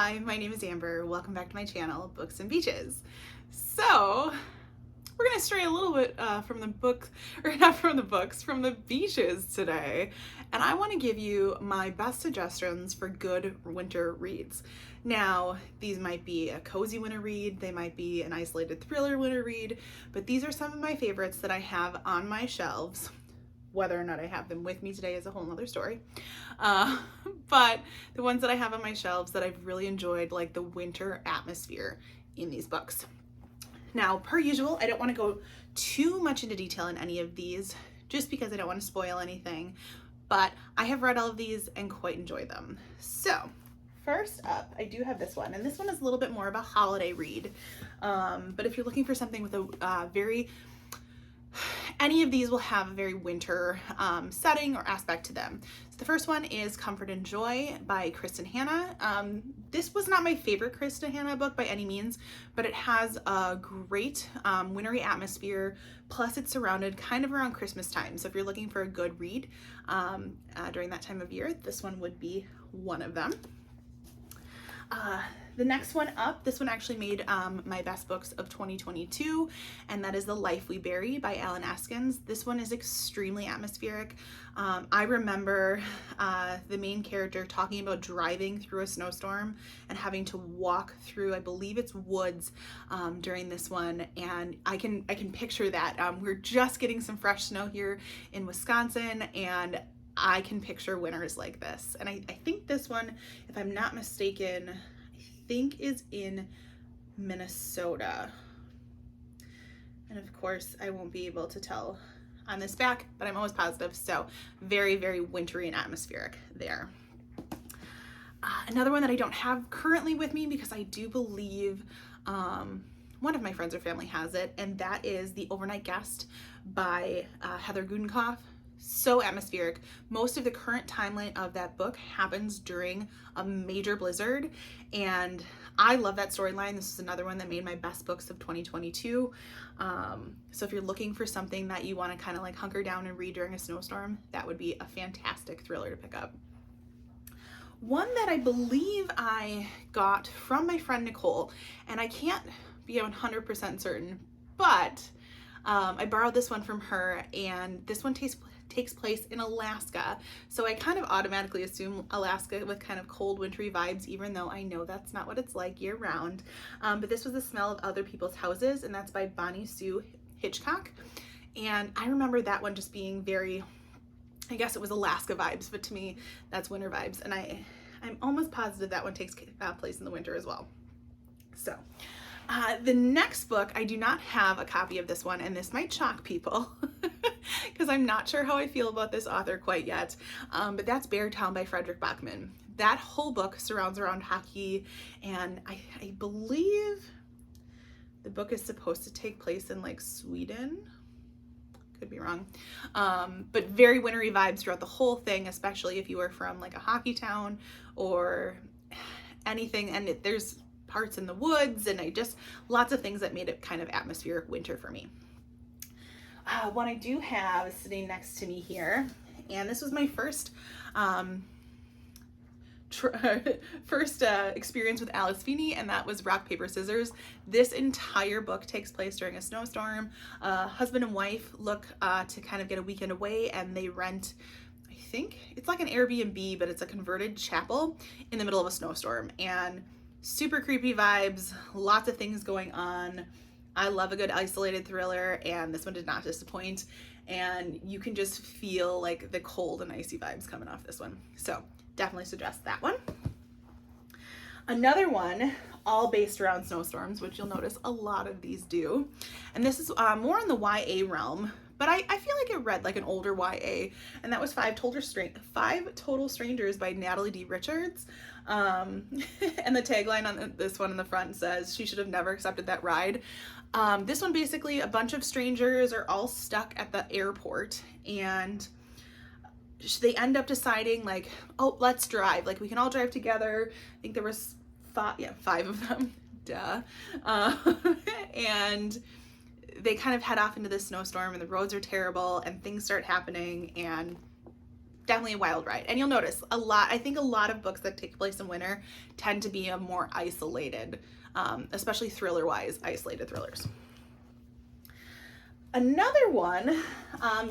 Hi, my name is Amber. Welcome back to my channel, Books and Beaches. So, we're gonna stray a little bit from the book, or not from the books, from the beaches today. And I wanna give you my best suggestions for good winter reads. Now, these might be a cozy winter read, they might be an isolated thriller winter read, but these are some of my favorites that I have on my shelves. Whether or not I have them with me today is a whole nother story. But the ones that I have on my shelves that I've really enjoyed, like the winter atmosphere in these books. Now, per usual, I don't want to go too much into detail in any of these just because I don't want to spoil anything, but I have read all of these and quite enjoy them. So, first up, I do have this one, and this one is a little bit more of a holiday read. But if you're looking for something with a any of these will have a very winter setting or aspect to them. So the first one is Comfort and Joy by Kristen Hanna. This was not my favorite Kristen Hanna book by any means, but it has a great wintry atmosphere, plus it's surrounded kind of around Christmas time. So if you're looking for a good read during that time of year, this one would be one of them. The next one up, this one actually made my best books of 2022, and that is The Life We Bury by Alan Eskins. This one is extremely atmospheric. I remember the main character talking about driving through a snowstorm and having to walk through, I believe it's woods, during this one, and I can picture that. We're just getting some fresh snow here in Wisconsin, and I can picture winters like this. And I think this one, if I'm not mistaken, I think is in Minnesota. And of course, I won't be able to tell on this back, but I'm almost positive. So very, very wintry and atmospheric there. Another one that I don't have currently with me because I do believe one of my friends or family has it, and that is The Overnight Guest by Heather Gudenkauf. So atmospheric. Most of the current timeline of that book happens during a major blizzard, and I love that storyline. This is another one that made my best books of 2022. So if you're looking for something that you want to kind of like hunker down and read during a snowstorm, that would be a fantastic thriller to pick up. One that I believe I got from my friend Nicole, and I can't be 100% certain, but I borrowed this one from her, and this one takes place in Alaska. So I kind of automatically assume Alaska with kind of cold wintry vibes, even though I know that's not what it's like year round. But this was The Smell of Other People's Houses, and that's by Bonnie Sue Hitchcock. And I remember that one just being very, I guess it was Alaska vibes, but to me, that's winter vibes. And I'm almost positive that one takes place in the winter as well. So the next book, I do not have a copy of this one, and this might shock people because I'm not sure how I feel about this author quite yet, but that's Beartown by Frederick Bachman. That whole book surrounds around hockey, and I believe the book is supposed to take place in like Sweden. Could be wrong, but very wintry vibes throughout the whole thing, especially if you are from like a hockey town or anything, and there's parts in the woods, and lots of things that made it kind of atmospheric winter for me. One I do have is sitting next to me here, and this was my first experience with Alice Feeney, and that was Rock, Paper, Scissors. This entire book takes place during a snowstorm. Husband and wife look to kind of get a weekend away, and they rent, I think it's like an Airbnb, but it's a converted chapel in the middle of a snowstorm, and super creepy vibes, lots of things going on. I love a good isolated thriller, and this one did not disappoint, and you can just feel like the cold and icy vibes coming off this one. So definitely suggest that one. Another one, all based around snowstorms, which you'll notice a lot of these do, and this is more in the YA realm, but I feel like it read like an older YA, and that was Five Total Strangers by Natalie D. Richards. And the tagline on this one in the front says, "She should have never accepted that ride." This one, basically, a bunch of strangers are all stuck at the airport, and they end up deciding like, oh, let's drive. Like, we can all drive together. I think there was five of them. Duh. And they kind of head off into this snowstorm, and the roads are terrible, and things start happening, and definitely a wild ride. And you'll notice I think a lot of books that take place in winter tend to be a more isolated, especially thriller-wise, isolated thrillers. Another one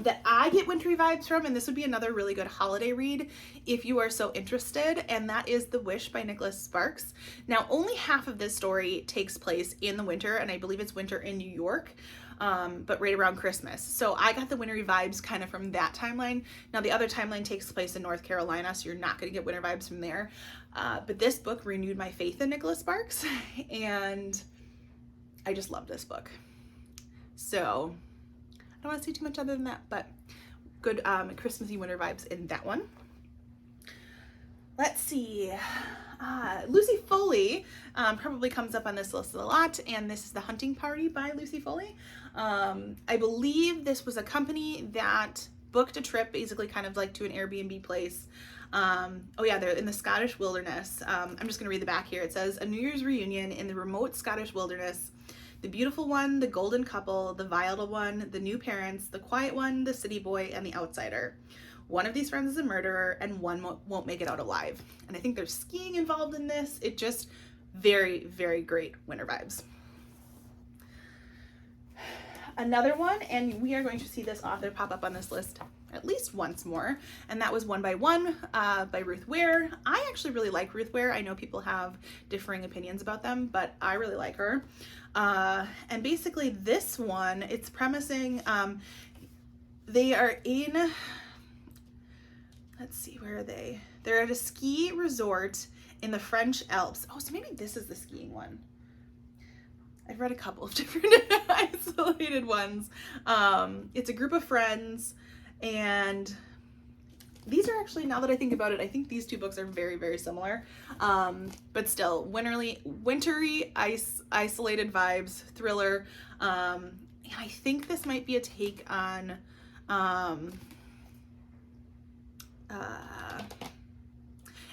that I get wintry vibes from, and this would be another really good holiday read if you are so interested, and that is The Wish by Nicholas Sparks. Now, only half of this story takes place in the winter, and I believe it's winter in New York, but right around Christmas. So I got the wintry vibes kind of from that timeline. Now, the other timeline takes place in North Carolina, so you're not going to get winter vibes from there. But this book renewed my faith in Nicholas Sparks, and I just love this book. So I don't want to say too much other than that, but good Christmassy winter vibes in that one. Let's see. Lucy Foley probably comes up on this list a lot, and this is The Hunting Party by Lucy Foley. I believe this was a company that booked a trip, basically kind of like to an Airbnb place. Oh yeah, they're in the Scottish wilderness. I'm just gonna read the back here. It says, a New Year's reunion in the remote Scottish wilderness. The beautiful one, the golden couple, the vital one, the new parents, the quiet one, the city boy, and the outsider. One of these friends is a murderer, and one won't make it out alive. And I think there's skiing involved in this. It just very, very great winter vibes. Another one, and we are going to see this author pop up on this list at least once more, and that was One by One by Ruth Ware. I actually really like Ruth Ware. I know people have differing opinions about them, but I really like her. And basically this one, it's premising, they are in, let's see, where are they? They're at a ski resort in the French Alps. Oh, so maybe this is the skiing one. I've read a couple of different isolated ones. It's a group of friends, and these are actually, now that I think about it, I think these two books are very, very similar. But still, wintry, isolated vibes, thriller. And I think this might be a take on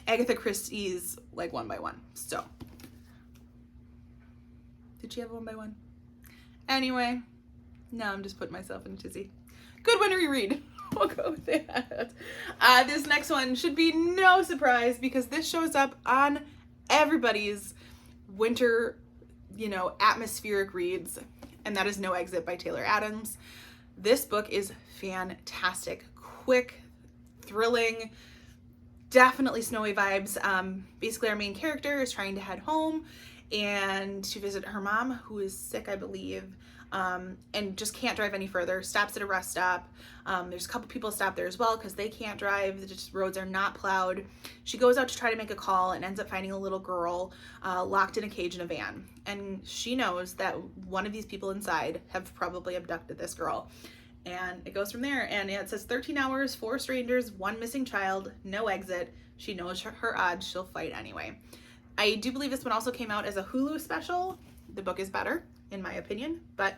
Agatha Christie's like One by One. So, did she have a One by One? Anyway, now I'm just putting myself in a tizzy. Good wintry read. We'll go with that. This next one should be no surprise because this shows up on everybody's winter, atmospheric reads, and that is No Exit by Taylor Adams. This book is fantastic, quick, thrilling, definitely snowy vibes. Basically, our main character is trying to head home and to visit her mom, who is sick, I believe, and just can't drive any further. Stops at a rest stop. There's a couple people stopped there as well because they can't drive. The roads are not plowed. She goes out to try to make a call and ends up finding a little girl locked in a cage in a van. And she knows that one of these people inside have probably abducted this girl. And it goes from there. And it says 13 hours, 4 strangers, 1 missing child, no exit. She knows her odds. She'll fight anyway. I do believe this one also came out as a Hulu special. The book is better, in my opinion, but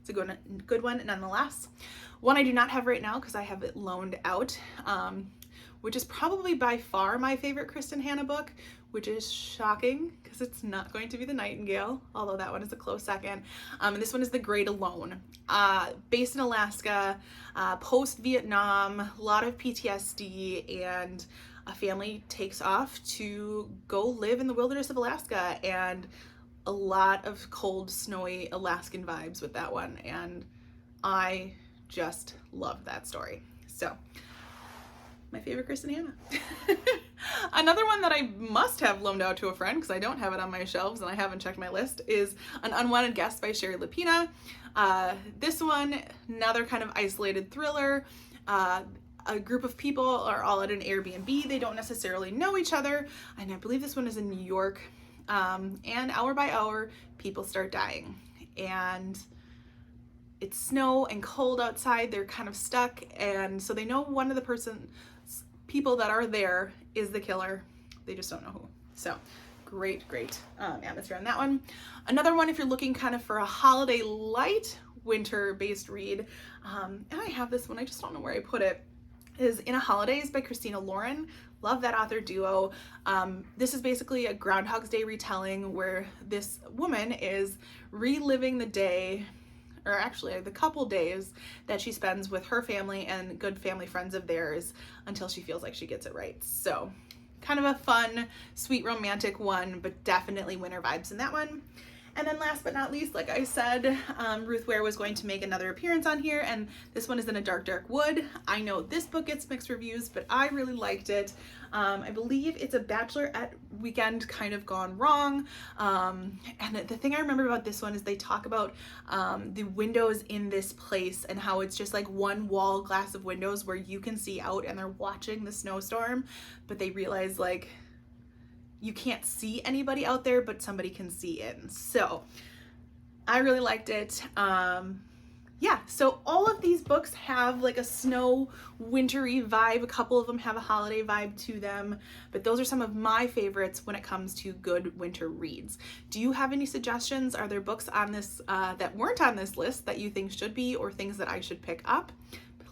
it's a good one nonetheless. One I do not have right now because I have it loaned out, which is probably by far my favorite Kristen Hanna book, which is shocking because it's not going to be The Nightingale, although that one is a close second. And this one is The Great Alone. Based in Alaska, post-Vietnam, a lot of PTSD, and a family takes off to go live in the wilderness of Alaska, and a lot of cold, snowy Alaskan vibes with that one, and I just love that story. So, my favorite Kristen Hanna. Another one that I must have loaned out to a friend because I don't have it on my shelves and I haven't checked my list is An Unwanted Guest by Sherry Lapina. This one, another kind of isolated thriller. A group of people are all at an Airbnb. They don't necessarily know each other, and I believe this one is in New York. And hour by hour, people start dying, and it's snow and cold outside. They're kind of stuck, and so they know one of the people that are there is the killer. They just don't know who. So great atmosphere on that one. Another one, if you're looking kind of for a holiday light winter-based read, and I have this one, I just don't know where I put it, is In a Holidays by Christina Lauren. Love that author duo. This is basically a Groundhog's Day retelling where this woman is reliving the day or actually the couple days that she spends with her family and good family friends of theirs until she feels like she gets it right. So kind of a fun, sweet, romantic one, but definitely winter vibes in that one. And then last but not least, like I said, Ruth Ware was going to make another appearance on here, and this one is in a dark, dark wood. I know this book gets mixed reviews, but I really liked it. I believe it's a bachelorette weekend kind of gone wrong. And the thing I remember about this one is they talk about the windows in this place and how it's just like one wall glass of windows where you can see out and they're watching the snowstorm, but they realize like, you can't see anybody out there, but somebody can see in. So I really liked it. Yeah, so all of these books have like a snow wintry vibe. A couple of them have a holiday vibe to them, but those are some of my favorites when it comes to good winter reads. Do you have any suggestions? Are there books on this that weren't on this list that you think should be, or things that I should pick up?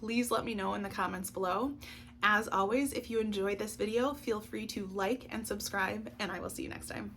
Please let me know in the comments below. As always, if you enjoyed this video, feel free to like and subscribe, and I will see you next time.